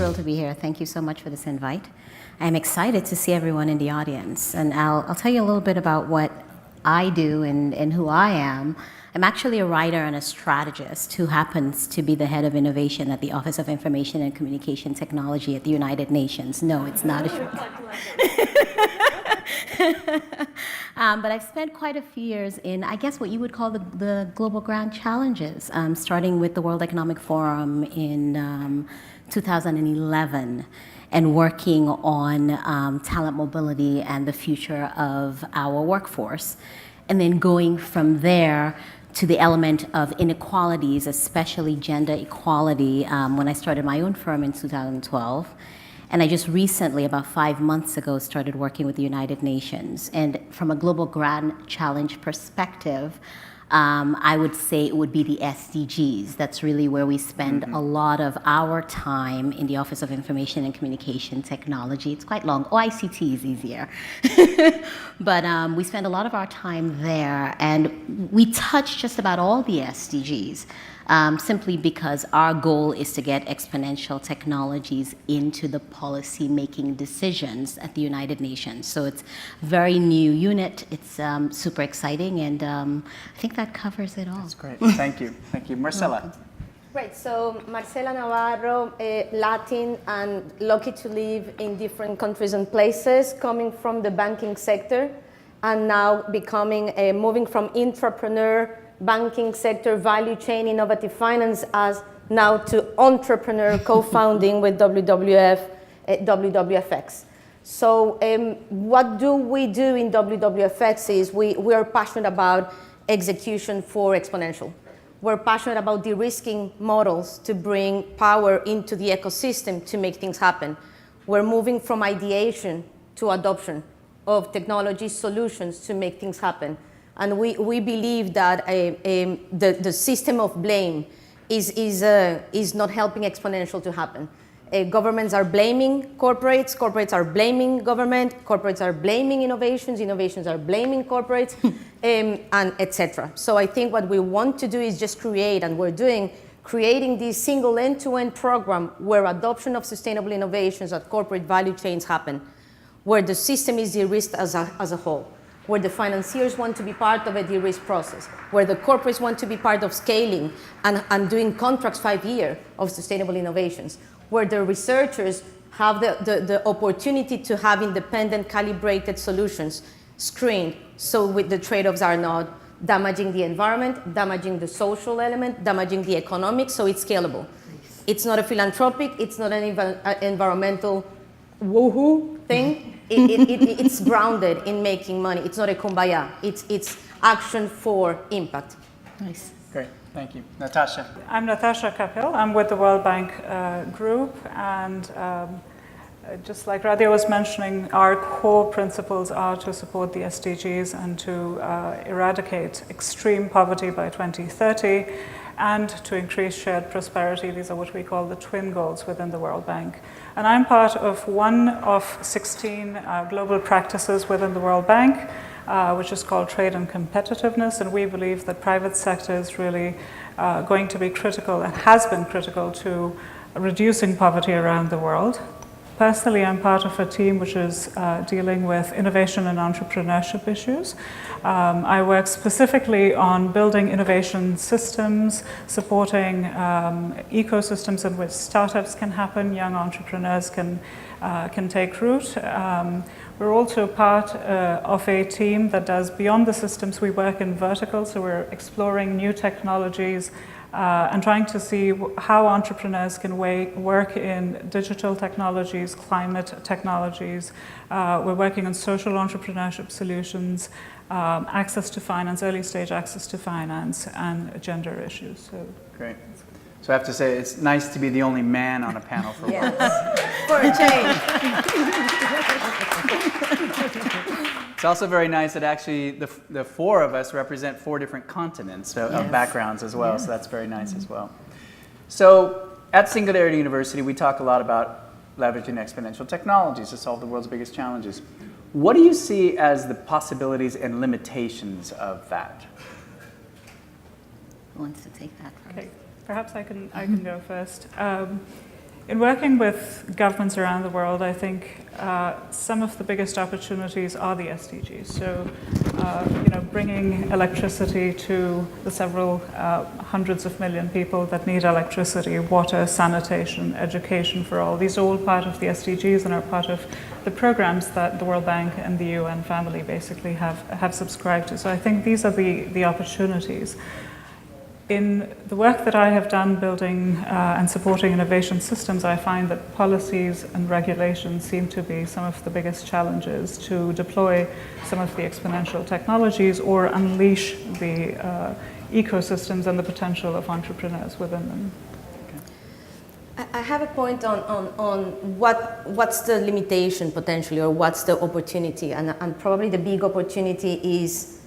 thrilled to be here. Thank you so much for this invite. I'm excited to see everyone in the audience, and I'll tell you a little bit about what I do and who I am. I'm actually a writer and a strategist who happens to be the head of innovation at the Office of Information and Communication Technology at the United Nations. No, it's not a but I've spent quite a few years in, I guess, what you would call the global grand challenges, starting with the World Economic Forum in 2011 and working on talent mobility and the future of our workforce. And then going from there to the element of inequalities, especially gender equality, when I started my own firm in 2012. And I just recently, about 5 months ago, started working with the United Nations. And from a global grand challenge perspective, I would say it would be the SDGs. That's really where we spend a lot of our time in the Office of Information and Communication Technology. It's quite long. ICT is easier. But we spend a lot of our time there, and we touch just about all the SDGs. Simply because our goal is to get exponential technologies into the policy-making decisions at the United Nations. So it's a very new unit. It's super exciting, and I think that covers it all. That's great. Thank you. Thank you. Marcela. Great. So Marcela Navarro, Latin and lucky to live in different countries and places, coming from the banking sector, and now moving from entrepreneur, banking sector, value chain, innovative finance, as now to entrepreneur, co-founding with WWFX. So what do we do in WWFX is we are passionate about execution for Exponential. We're passionate about de-risking models to bring power into the ecosystem to make things happen. We're moving from ideation to adoption of technology solutions to make things happen. And we believe that the system of blame is not helping Exponential to happen. Governments are blaming corporates, corporates are blaming government, corporates are blaming innovations, innovations are blaming corporates, and etc. So I think what we want to do is just creating this single end-to-end program where adoption of sustainable innovations at corporate value chains happen, where the system is de-risked as a whole, where the financiers want to be part of a de-risk process, where the corporates want to be part of scaling and doing contracts 5-year of sustainable innovations, where the researchers have the opportunity to have independent, calibrated solutions screened, so with the trade-offs are not damaging the environment, damaging the social element, damaging the economic, so it's scalable. Nice. It's not a philanthropic, it's not an environmental woohoo thing. It's grounded in making money. It's not a kumbaya. It's action for impact. Nice. Great. Thank you. Natasha. I'm Natasha Kapil. I'm with the World Bank Group, and just like Radia was mentioning, our core principles are to support the SDGs and to eradicate extreme poverty by 2030 and to increase shared prosperity. These are what we call the twin goals within the World Bank. And I'm part of one of 16 global practices within the World Bank, which is called Trade and Competitiveness, and we believe that private sector is really going to be critical and has been critical to reducing poverty around the world. Personally, I'm part of a team which is dealing with innovation and entrepreneurship issues. I work specifically on building innovation systems, supporting ecosystems in which startups can happen, young entrepreneurs can take root. We're also part of a team that does beyond the systems. We work in verticals, so we're exploring new technologies and trying to see how entrepreneurs can work in digital technologies, climate technologies. We're working on social entrepreneurship solutions, access to finance, early stage access to finance, and gender issues. So great. So I have to say, it's nice to be the only man on a panel for once. For a change. It's also very nice that actually the 4 of us represent 4 different continents of backgrounds as well, so that's very nice as well. So at Singularity University, we talk a lot about leveraging exponential technologies to solve the world's biggest challenges. What do you see as the possibilities and limitations of that? Who wants to take that first? okay, perhaps I can go first. In working with governments around the world, I think some of the biggest opportunities are the SDGs. So, bringing electricity to the several hundreds of million people that need electricity, water, sanitation, education for all. These are all part of the SDGs and are part of the programs that the World Bank and the UN family basically have subscribed to. So I think these are the opportunities. In the work that I have done building and supporting innovation systems, I find that policies and regulations seem to be some of the biggest challenges to deploy some of the exponential technologies or unleash the ecosystems and the potential of entrepreneurs within them. I have a point on what's the limitation potentially, or what's the opportunity, and probably the big opportunity is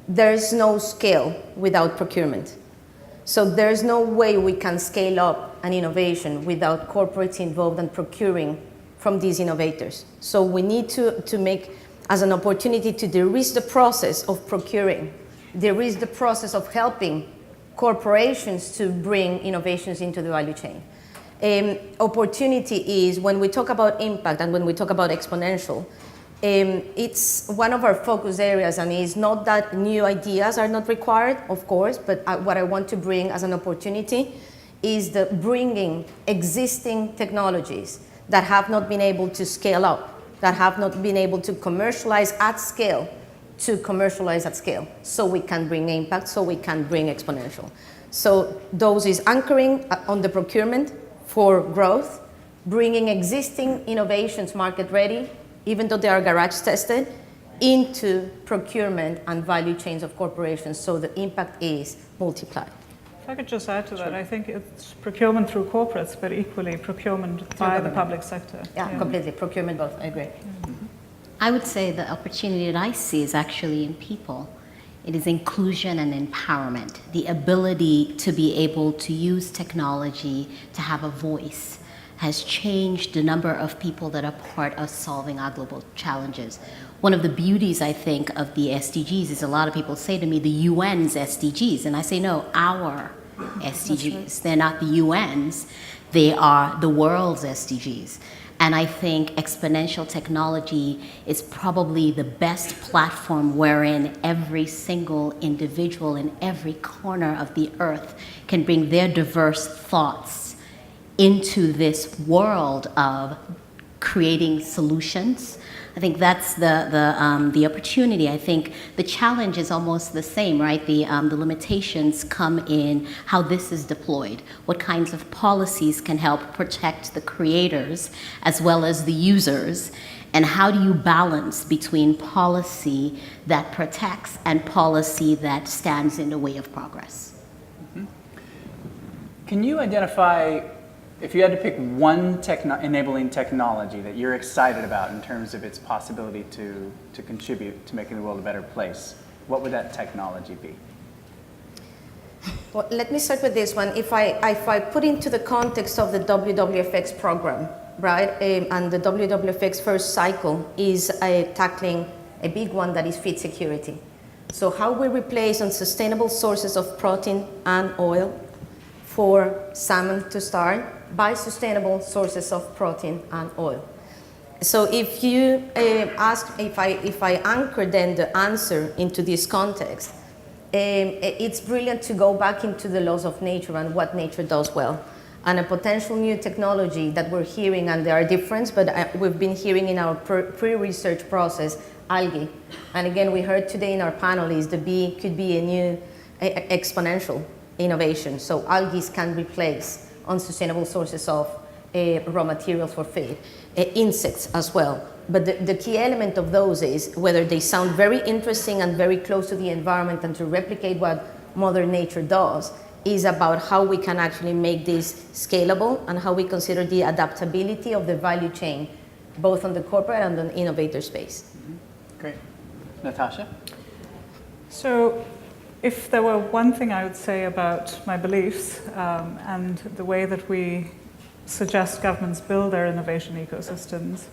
there's no scale without procurement. So there's no way we can scale up an innovation without corporates involved and procuring from these innovators. So we need to make as an opportunity to de-risk the process of procuring, de-risk the process of helping corporations to bring innovations into the value chain. Opportunity is when we talk about impact and when we talk about exponential, it's one of our focus areas, and it's not that new ideas are not required, of course, but what I want to bring as an opportunity is the bringing existing technologies that have not been able to scale up, that have not been able to commercialize at scale, to commercialize at scale, so we can bring impact, so we can bring exponential. So those is anchoring on the procurement for growth, bringing existing innovations market ready, even though they are garage tested, into procurement and value chains of corporations, so the impact is multiplied. If I could just add to that, I think it's procurement through corporates, but equally procurement by the public sector. Yeah, completely. Procurement both, I agree. Mm-hmm. I would say the opportunity that I see is actually in people. It is inclusion and empowerment, the ability to be able to use technology to have a voice has changed the number of people that are part of solving our global challenges. One of the beauties, I think, of the SDGs is a lot of people say to me, the UN's SDGs, and I say, no, our SDGs. Right. They're not the UN's, they are the world's SDGs. And I think exponential technology is probably the best platform wherein every single individual in every corner of the earth can bring their diverse thoughts into this world of creating solutions. I think that's the opportunity. I think the challenge is almost the same, right? The limitations come in how this is deployed. What kinds of policies can help protect the creators as well as the users? And how do you balance between policy that protects and policy that stands in the way of progress? Mm-hmm. Can you identify, if you had to pick one enabling technology that you're excited about in terms of its possibility to contribute to making the world a better place, what would that technology be? Well, let me start with this one. If I put into the context of the WWFX program, right, and the WWFX first cycle is tackling a big one that is feed security. So how we replace unsustainable sources of protein and oil for salmon to start by sustainable sources of protein and oil. So if you ask, if I anchor then the answer into this context, it's brilliant to go back into the laws of nature and what nature does well. And a potential new technology that we're hearing, and there are differences, but we've been hearing in our pre-research process, algae. And again, we heard today in our panel is the bee could be a new exponential innovation. So algae can replace unsustainable sources of raw materials for feed, insects as well. But the key element of those is whether they sound very interesting and very close to the environment and to replicate what Mother Nature does, is about how we can actually make this scalable and how we consider the adaptability of the value chain, both on the corporate and on the innovator space. Mm-hmm. Great. Natasha? So if there were one thing I would say about my beliefs and the way that we suggest governments build their innovation ecosystems,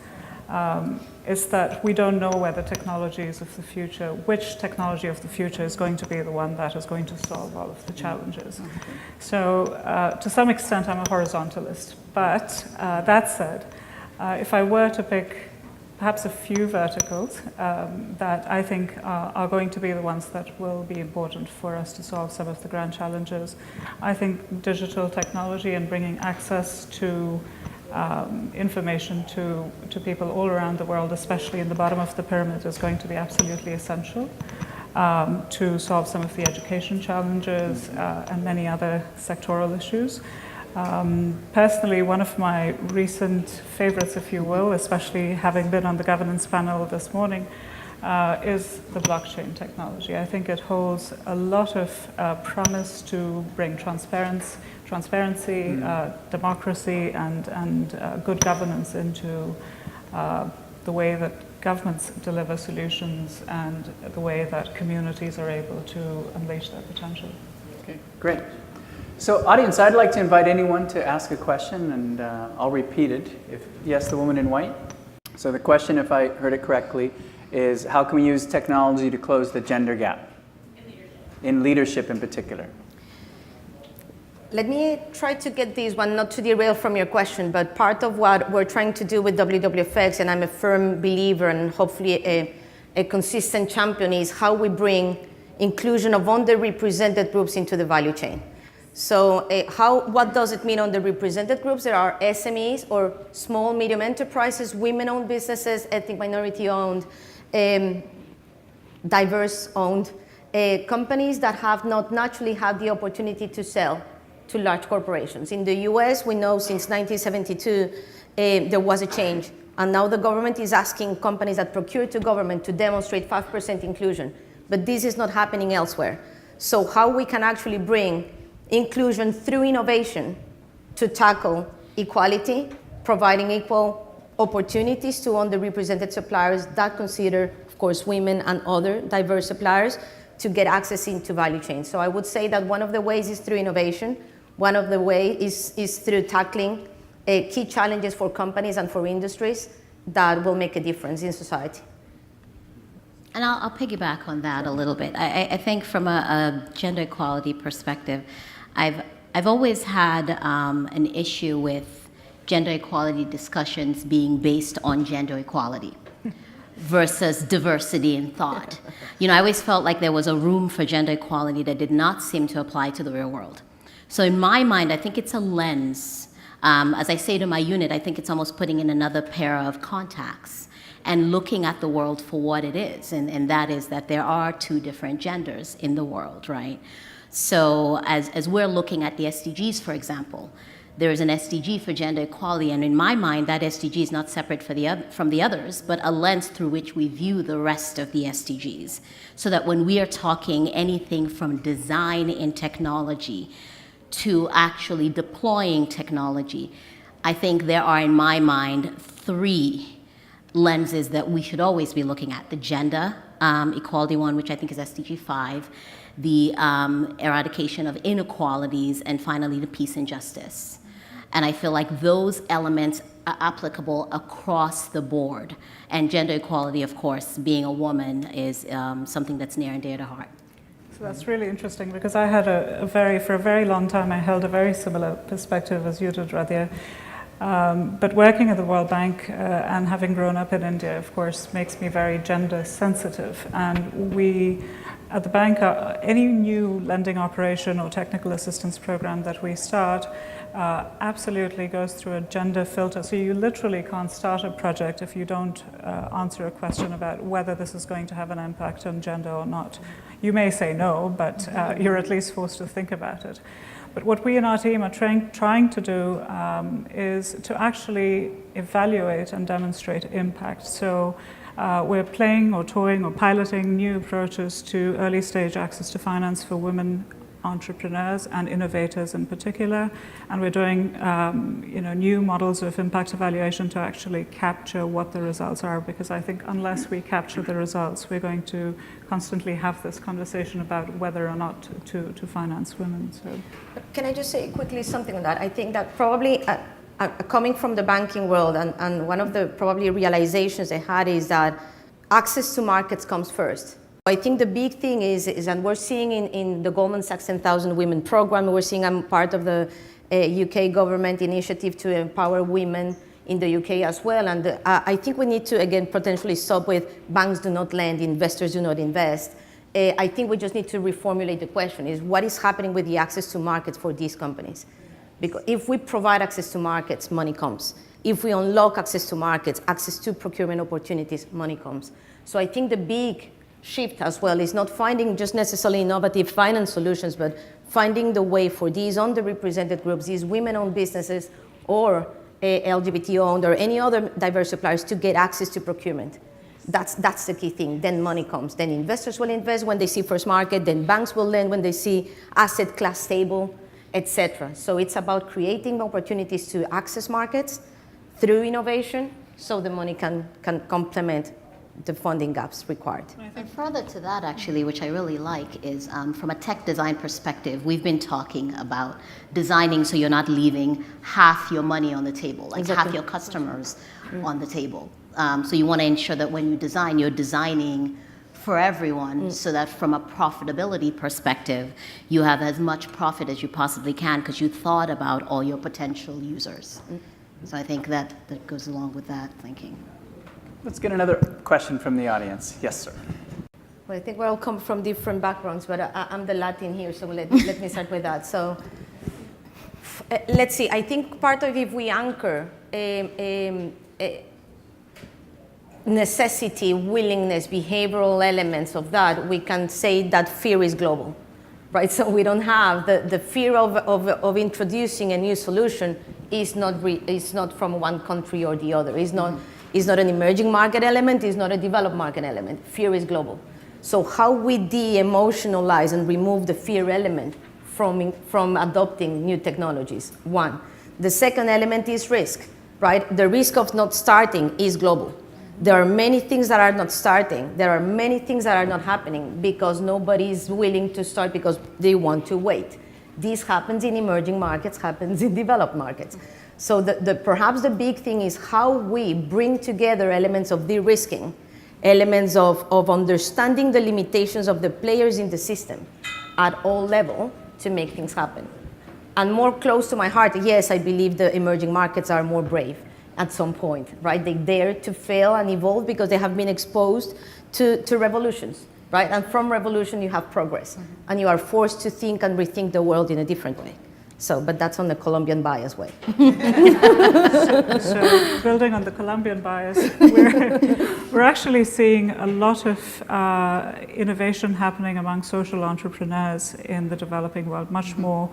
is that we don't know where the technologies of the future, which technology of the future is going to be the one that is going to solve all of the challenges. So to some extent, I'm a horizontalist. But that said, if I were to pick perhaps a few verticals that I think are going to be the ones that will be important for us to solve some of the grand challenges, I think digital technology and bringing access to information to people all around the world, especially in the bottom of the pyramid, is going to be absolutely essential to solve some of the education challenges and many other sectoral issues. Personally, one of my recent favorites, if you will, especially having been on the governance panel this morning, is the blockchain technology. I think it holds a lot of promise to bring transparency, democracy, and good governance into the way that governments deliver solutions and the way that communities are able to unleash their potential. Okay, great. So audience, I'd like to invite anyone to ask a question, and I'll repeat it. Yes, the woman in white. So the question, if I heard it correctly, is how can we use technology to close the gender gap? In leadership in particular. Let me try to get this one, not to derail from your question, but part of what we're trying to do with WWFX, and I'm a firm believer and hopefully a consistent champion, is how we bring inclusion of underrepresented groups into the value chain. So what does it mean underrepresented groups? There are SMEs or small, medium enterprises, women-owned businesses, ethnic minority-owned, diverse-owned companies that have not naturally had the opportunity to sell to large corporations. In the US, we know since 1972, there was a change. And now the government is asking companies that procure to government to demonstrate 5% inclusion. But this is not happening elsewhere. So how we can actually bring inclusion through innovation to tackle equality, providing equal opportunities to underrepresented suppliers that consider, of course, women and other diverse suppliers to get access into value chains. So I would say that one of the ways is through innovation. One of the ways is through tackling key challenges for companies and for industries that will make a difference in society. And I'll piggyback on that a little bit. I think from a gender equality perspective, I've always had an issue with gender equality discussions being based on gender equality versus diversity in thought. You know, I always felt like there was a room for gender equality that did not seem to apply to the real world. So in my mind, I think it's a lens. As I say to my unit, I think it's almost putting in another pair of contacts and looking at the world for what it is, and that is that there are two different genders in the world, right? So as we're looking at the SDGs, for example, there is an SDG for gender equality, and in my mind, that SDG is not separate from the others, but a lens through which we view the rest of the SDGs, so that when we are talking anything from design in technology to actually deploying technology, I think there are, in my mind, three lenses that we should always be looking at. The gender equality one, which I think is SDG 5, the eradication of inequalities, and finally the peace and justice. And I feel like those elements are applicable across the board. And gender equality, of course, being a woman, is something that's near and dear to heart. So that's really interesting, because I had for a very long time, I held a very similar perspective as you did, Radia. But working at the World Bank and having grown up in India, of course, makes me very gender sensitive. And we, at the bank, any new lending operation or technical assistance program that we start absolutely goes through a gender filter. So you literally can't start a project if you don't answer a question about whether this is going to have an impact on gender or not. You may say no, but you're at least forced to think about it. But what we in our team are trying to do is to actually evaluate and demonstrate impact. So we're playing or toying or piloting new approaches to early stage access to finance for women entrepreneurs and innovators in particular, and we're doing new models of impact evaluation to actually capture what the results are, because I think unless we capture the results, we're going to constantly have this conversation about whether or not to finance women. So, can I just say quickly something on that? I think that probably coming from the banking world, and one of the probably realizations I had is that access to markets comes first. I think the big thing is and we're seeing in the Goldman Sachs 10,000 Women program, we're seeing I'm part of the UK government initiative to empower women in the UK as well. And I think we need to, again, potentially stop with banks do not lend, investors do not invest. I think we just need to reformulate the question, is what is happening with the access to markets for these companies? Because if we provide access to markets, money comes. If we unlock access to markets, access to procurement opportunities, money comes. So I think the big shift as well is not finding just necessarily innovative finance solutions, but finding the way for these underrepresented groups, these women-owned businesses or LGBT-owned or any other diverse suppliers to get access to procurement. That's the key thing. Then money comes. Then investors will invest when they see first market. Then banks will lend when they see asset class stable, etc. So it's about creating opportunities to access markets through innovation so the money can complement the funding gaps required. And further to that, actually, which I really like, is from a tech design perspective, we've been talking about designing so you're not leaving half your money on the table, like half your customers on the table. So you want to ensure that when you design, you're designing for everyone so that from a profitability perspective, you have as much profit as you possibly can because you thought about all your potential users. So I think that goes along with that thinking. Let's get another question from the audience. Yes, sir. Well, I think we all come from different backgrounds, but I'm the Latin here, so let me start with that. So let's see. I think part of if we anchor necessity, willingness, behavioral elements of that, we can say that fear is global, right? So we don't have the fear of introducing a new solution is not from one country or the other. It's not an emerging market element, it's not a developed market element. Fear is global. So how we de-emotionalize and remove the fear element from adopting new technologies, one. The second element is risk, right? The risk of not starting is global. There are many things that are not starting. There are many things that are not happening because nobody is willing to start because they want to wait. This happens in emerging markets, happens in developed markets. So perhaps the big thing is how we bring together elements of de-risking, elements of understanding the limitations of the players in the system at all levels to make things happen. And more close to my heart, yes, I believe the emerging markets are more brave at some point, right? They dare to fail and evolve because they have been exposed to revolutions, right? And from revolution, you have progress. And you are forced to think and rethink the world in a different way. So, but that's on the Colombian bias way. So building on the Colombian bias, we're actually seeing a lot of innovation happening among social entrepreneurs in the developing world, much more.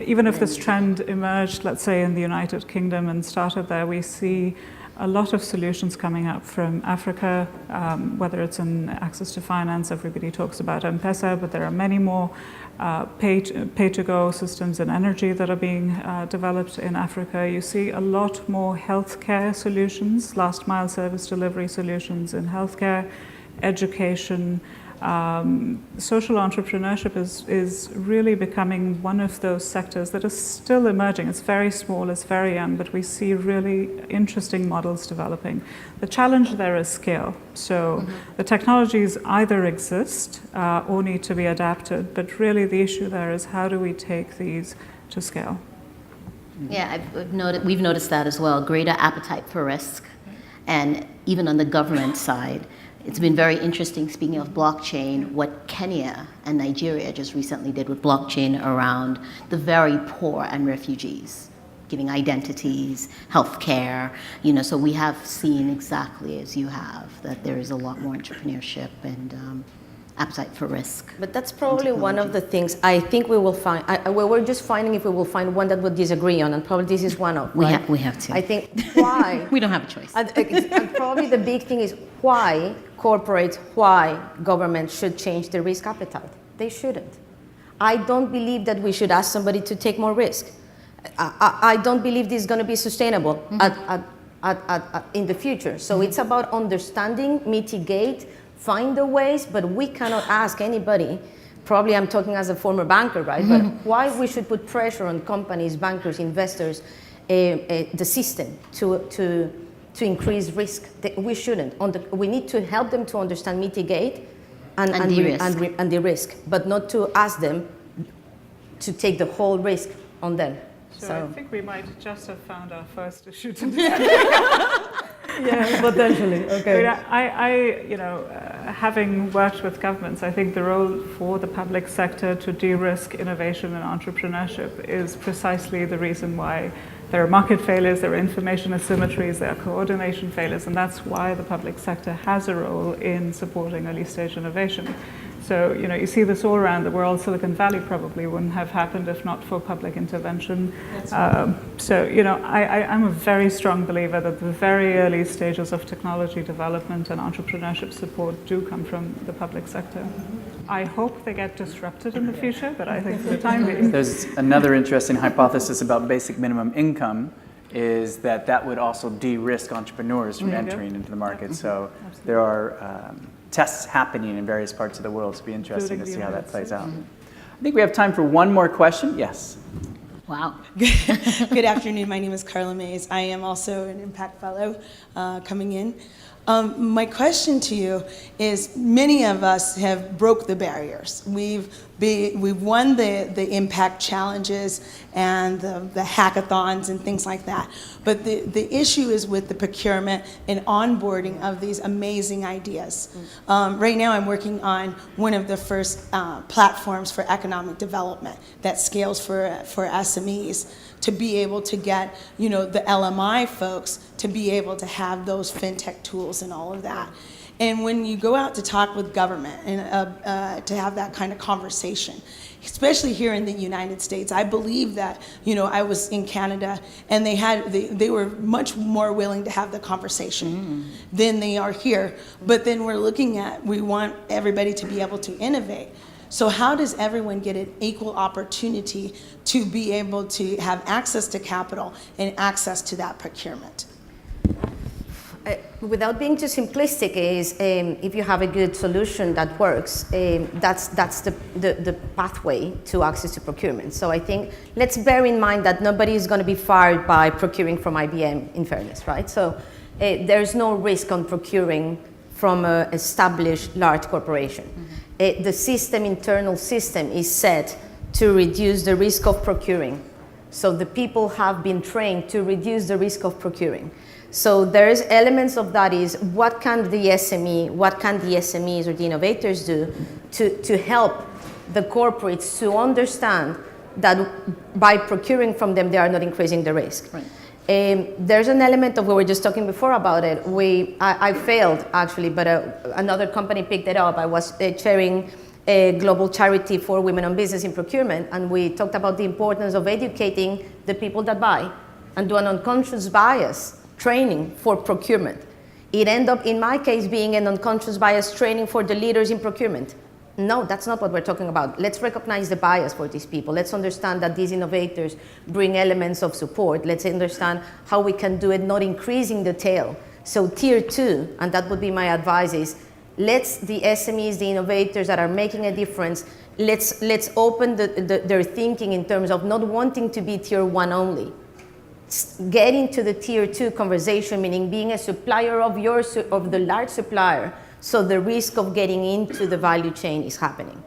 Even if this trend emerged, let's say, in the United Kingdom and started there, we see a lot of solutions coming up from Africa, whether it's in access to finance. Everybody talks about M-Pesa, but there are many more pay-to-go systems in energy that are being developed in Africa. You see a lot more healthcare solutions, last-mile service delivery solutions in healthcare, education. Social entrepreneurship is really becoming one of those sectors that is still emerging. It's very small, it's very young, but we see really interesting models developing. The challenge there is scale. So the technologies either exist or need to be adapted, but really the issue there is how do we take these to scale? Yeah, we've noticed that as well, greater appetite for risk. And even on the government side, it's been very interesting, speaking of blockchain, what Kenya and Nigeria just recently did with blockchain around the very poor and refugees, giving identities, healthcare, so we have seen exactly as you have, that there is a lot more entrepreneurship and appetite for risk. But that's probably one of the things I think we will find. We're just finding if we will find one that we'll disagree on, and probably this is one of. Right? We have to. I think why we don't have a choice. And probably the big thing is why corporates, why governments should change their risk appetite. They shouldn't. I don't believe that we should ask somebody to take more risk. I don't believe this is going to be sustainable in the future. So it's about understanding, mitigate, find the ways, but we cannot ask anybody, probably I'm talking as a former banker, right? But why we should put pressure on companies, bankers, investors, the system to increase risk. We shouldn't. We need to help them to understand, mitigate, and de-risk, but not to ask them to take the whole risk on them. So I think we might just have found our first issue to discuss. Yeah, potentially. Okay. Having worked with governments, I think the role for the public sector to de-risk innovation and entrepreneurship is precisely the reason why there are market failures, there are information asymmetries, there are coordination failures, and that's why the public sector has a role in supporting early stage innovation. So, you see this all around the world. Silicon Valley probably wouldn't have happened if not for public intervention. I'm a very strong believer that the very early stages of technology development and entrepreneurship support do come from the public sector. I hope they get disrupted in the future, but I think for the time being. There's another interesting hypothesis about basic minimum income, is that would also de-risk entrepreneurs from entering into the market. So there are tests happening in various parts of the world. It'll be interesting to see how that plays out. I think we have time for one more question. Yes. Wow. Good afternoon. My name is Carla Mays. I am also an Impact Fellow coming in. My question to you is, many of us have broke the barriers. We've won the impact challenges and the hackathons and things like that. But the issue is with the procurement and onboarding of these amazing ideas. Right now I'm working on one of the first platforms for economic development that scales for SMEs, to be able to get, the LMI folks to be able to have those fintech tools and all of that. And when you go out to talk with government and to have that kind of conversation, especially here in the United States, I believe that, I was in Canada and they were much more willing to have the conversation than they are here. But then we want everybody to be able to innovate. So how does everyone get an equal opportunity to be able to have access to capital and access to that procurement? Without being too simplistic, is if you have a good solution that works, that's the pathway to access to procurement. So I think let's bear in mind that nobody is going to be fired by procuring from IBM, in fairness, right? So there's no risk on procuring from an established large corporation. The internal system is set to reduce the risk of procuring. So the people have been trained to reduce the risk of procuring. So there's elements of that is what can the SMEs or the innovators do to help the corporates to understand that by procuring from them, they are not increasing the risk. Right. There's an element of, we were just talking before about it. I failed actually, but another company picked it up. I was chairing a global charity for women on business in procurement, and we talked about the importance of educating the people that buy and do an unconscious bias training for procurement. It ended up, in my case, being an unconscious bias training for the leaders in procurement. No, that's not what we're talking about. Let's recognize the bias for these people. Let's understand that these innovators bring elements of support. Let's understand how we can do it, not increasing the tail. So tier 2, and that would be my advice, is let's the SMEs, the innovators that are making a difference, let's open their thinking in terms of not wanting to be tier 1 only. Get into the tier 2 conversation, meaning being a supplier of the large supplier, so the risk of getting into the value chain is happening.